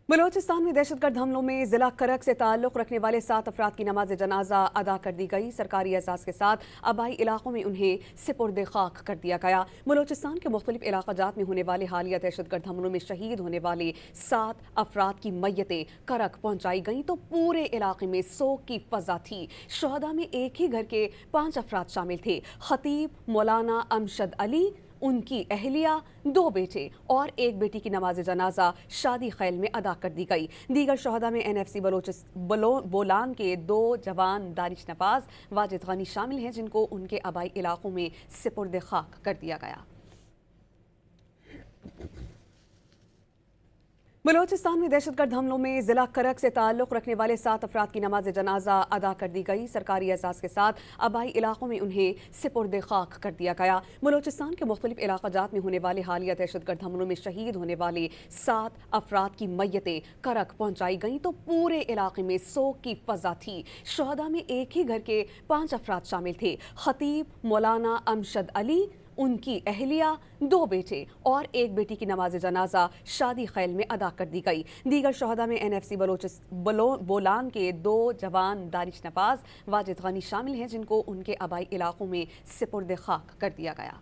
बलोचिस्तान में दहशतगर्द हमलों में जिला करक से ताल्लुक़ रखने वाले 7 अफराद की नमाज जनाजा अदा कर दी गई। सरकारी एहसास के साथ आबाई इलाकों में उन्हें सिपुर्द खाक कर दिया गया। बलोचिस्तान के मुख्तलिफ इलाक़ाजात में होने वाले हालिया दहशतगर्द हमलों में शहीद होने वाले 7 अफराद की मैयतें करक पहुँचाई गईं तो पूरे इलाके में सोग की फजा थी। शहदा में एक ही घर के 5 अफराद शामिल थे। खतीब मौलाना अमशद अली, उनकी अहलिया, 2 बेटे और 1 बेटी की नमाज जनाजा शादी खैल में अदा कर दी गई। दीगर शहदा में NFC बोलान के 2 जवान दानिश नवाज, वाजिद गनी शामिल हैं, जिनको उनके आबाई इलाकों में सिपुर्द खाक कर दिया गया। बलोचिस्तान में दहशतगर्द हमलों में जिला करक से ताल्लुक़ रखने वाले 7 अफराद की नमाज जनाजा अदा कर दी गई। सरकारी एहसास के साथ आबाई इलाकों में उन्हें सिपुर्द खाक कर दिया गया। बलोचिस्तान के मुख्तलिफ इलाक़ाजात में होने वाले हालिया दहशतगर्द हमलों में शहीद होने वाले 7 अफराद की मैयतें करक पहुँचाई गईं तो पूरे इलाके में सोग की फजा थी। शहदा में एक ही घर के 5 अफराद शामिल थे। खतीब मौलाना अमशद अली, उनकी अहलिया, 2 बेटे और 1 बेटी की नमाज जनाजा शादी खैल में अदा कर दी गई। दीगर शहदा में NFC बोलान के 2 जवान दानिश नवाज, वाजिद गनी शामिल हैं, जिनको उनके आबाई इलाकों में सिपुर्द खाक कर दिया गया।